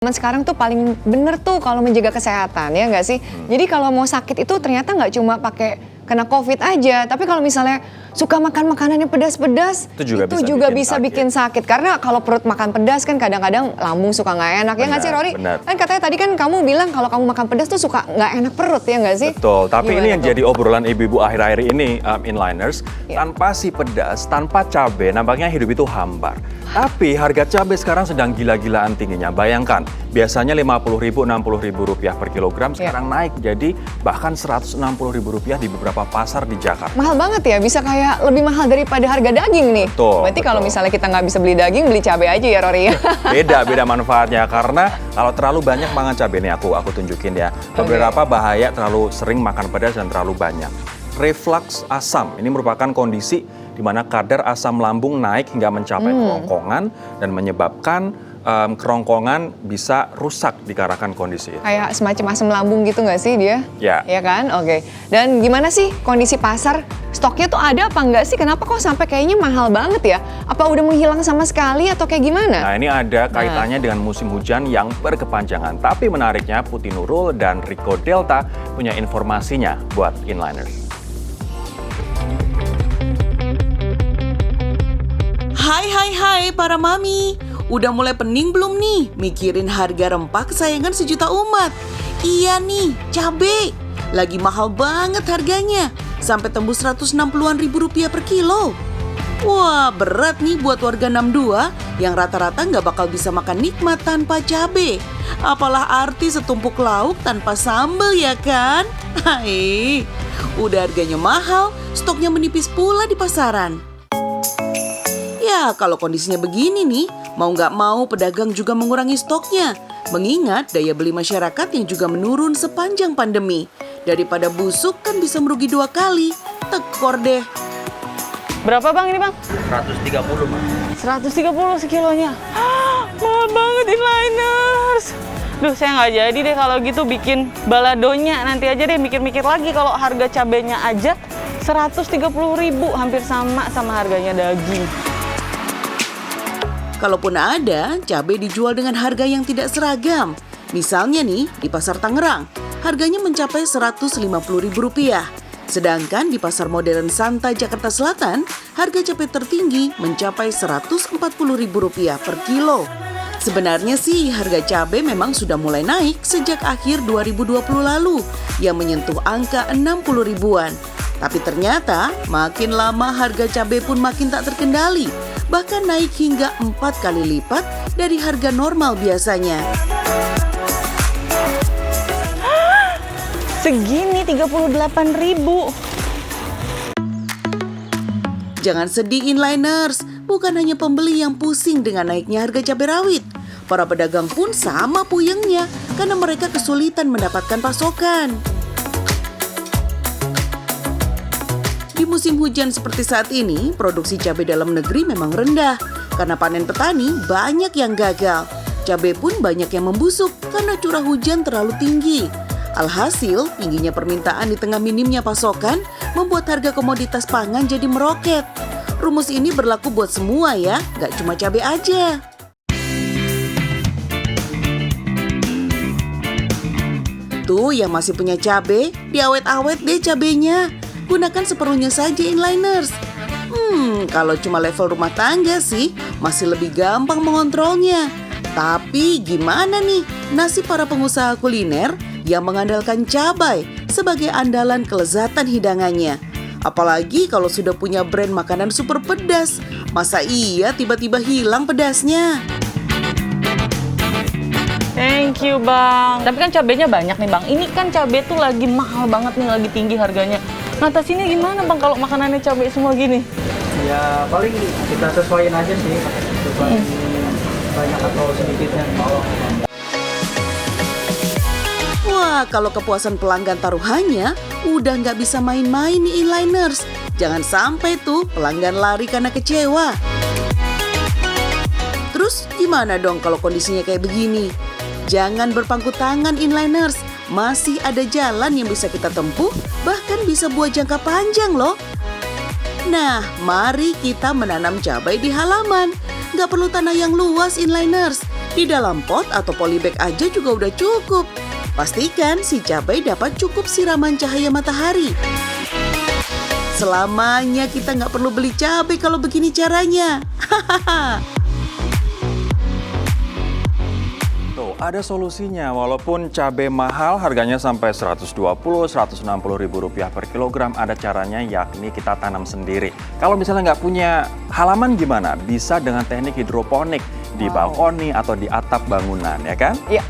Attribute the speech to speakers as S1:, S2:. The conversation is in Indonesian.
S1: Zaman sekarang tuh paling bener tuh kalau menjaga kesehatan, ya nggak sih? Jadi kalau mau sakit itu ternyata nggak cuma pakai kena COVID aja, tapi kalau misalnya suka makan makanan yang pedas-pedas,
S2: itu juga
S1: bisa
S2: bikin
S1: bikin sakit. Karena kalau perut makan pedas kan kadang-kadang lambung suka nggak enak, ya nggak sih Rory?
S2: Benar.
S1: Kan katanya tadi kan kamu bilang kalau kamu makan pedas tuh suka nggak enak perut, ya nggak sih?
S2: Betul, tapi
S1: Gimana
S2: ini yang
S1: tuh?
S2: jadi obrolan ibu-ibu akhir-akhir ini, inliners,
S1: Iya.
S2: tanpa si pedas, tanpa cabai, nampaknya hidup itu hambar. Tapi harga cabai sekarang sedang gila-gilaan tingginya. Bayangkan, biasanya Rp50.000, Rp60.000 per kilogram, sekarang naik jadi bahkan Rp160.000 di beberapa pasar di Jakarta.
S1: Mahal banget ya, bisa kayak lebih mahal daripada harga daging nih.
S2: Betul,
S1: Berarti kalau
S2: betul.
S1: misalnya kita nggak bisa beli daging, beli cabai aja ya Rory ya.
S2: Beda manfaatnya karena kalau terlalu banyak makan cabai nih aku tunjukin ya. Beberapa bahaya terlalu sering makan pedas dan terlalu banyak. Reflux asam ini merupakan kondisi di mana kadar asam lambung naik hingga mencapai kerongkongan dan menyebabkan kerongkongan bisa rusak dikarenakan kondisi itu.
S1: Kayak semacam asam lambung gitu nggak sih dia?
S2: Ya.
S1: Iya kan? Oke. Dan gimana sih kondisi pasar? Stoknya tuh ada apa nggak sih? Kenapa kok sampai kayaknya mahal banget ya? Apa udah menghilang sama sekali atau kayak gimana?
S2: Nah ini ada kaitannya dengan musim hujan yang berkepanjangan. Tapi menariknya Putih Nurul dan Rico Delta punya informasinya buat inliners.
S3: Hai para mami. Udah mulai pening belum nih mikirin harga rempah kesayangan sejuta umat? Iya nih, cabe. Lagi mahal banget harganya. Sampai tembus 160-an ribu rupiah per kilo. Wah, berat nih buat warga 62 yang rata-rata nggak bakal bisa makan nikmat tanpa cabe. Apalah arti setumpuk lauk tanpa sambal ya kan? Hai, udah harganya mahal, stoknya menipis pula di pasaran. Ya, kalau kondisinya begini nih, mau nggak mau pedagang juga mengurangi stoknya. Mengingat daya beli masyarakat yang juga menurun sepanjang pandemi. Daripada busuk kan bisa merugi 2 kali. Tekor deh.
S1: Berapa bang ini bang?
S4: 130 Mas.
S1: 130 sekilonya. Mahal banget inliners. Duh, saya nggak jadi deh kalau gitu bikin baladonya. Nanti aja deh mikir-mikir lagi kalau harga cabenya aja 130.000, hampir sama harganya daging.
S3: Kalaupun ada, cabai dijual dengan harga yang tidak seragam. Misalnya nih, di Pasar Tangerang, harganya mencapai Rp150.000. Sedangkan di Pasar Modern Santa, Jakarta Selatan, harga cabai tertinggi mencapai Rp140.000 per kilo. Sebenarnya sih harga cabai memang sudah mulai naik sejak akhir 2020 lalu, yang menyentuh angka 60 ribuan. Tapi ternyata makin lama harga cabai pun makin tak terkendali, bahkan naik hingga 4 kali lipat dari harga normal biasanya.
S1: Segini 38.000.
S3: Jangan sedih inliners, bukan hanya pembeli yang pusing dengan naiknya harga cabai rawit. Para pedagang pun sama puyengnya karena mereka kesulitan mendapatkan pasokan. Di musim hujan seperti saat ini, produksi cabai dalam negeri memang rendah karena panen petani banyak yang gagal. Cabai pun banyak yang membusuk karena curah hujan terlalu tinggi. Alhasil, tingginya permintaan di tengah minimnya pasokan membuat harga komoditas pangan jadi meroket. Rumus ini berlaku buat semua ya, nggak cuma cabai aja. Tuh yang masih punya cabai, diawet-awet deh cabainya. Gunakan seperlunya saja inliners. Kalau cuma level rumah tangga sih, masih lebih gampang mengontrolnya. Tapi gimana nih nasib para pengusaha kuliner yang mengandalkan cabai sebagai andalan kelezatan hidangannya? Apalagi kalau sudah punya brand makanan super pedas. Masa iya tiba-tiba hilang pedasnya?
S5: Thank you bang. Tapi kan cabenya banyak nih bang. Ini kan cabai tuh lagi mahal banget nih, lagi tinggi harganya. Ngatasinnya gimana bang kalau makanannya cabai semua gini?
S4: Ya paling kita sesuaiin aja sih, sesuaiin banyak atau sedikitnya.
S3: Wah, kalau kepuasan pelanggan taruhannya, udah nggak bisa main-main nih inliners. Jangan sampai tuh pelanggan lari karena kecewa. Terus gimana dong kalau kondisinya kayak begini? Jangan berpangku tangan inliners. Masih ada jalan yang bisa kita tempuh, bahkan bisa buat jangka panjang loh. Nah, mari kita menanam cabai di halaman. Nggak perlu tanah yang luas inliners. Di dalam pot atau polybag aja juga udah cukup. Pastikan si cabai dapat cukup siraman cahaya matahari. Selamanya kita nggak perlu beli cabai kalau begini caranya. Hahaha.
S2: Tuh, ada solusinya. Walaupun cabai mahal, harganya sampai 120-160 ribu rupiah per kilogram, ada caranya, yakni kita tanam sendiri. Kalau misalnya nggak punya halaman gimana? Bisa dengan teknik hidroponik di balkoni atau di atap bangunan, ya kan?
S1: Ya,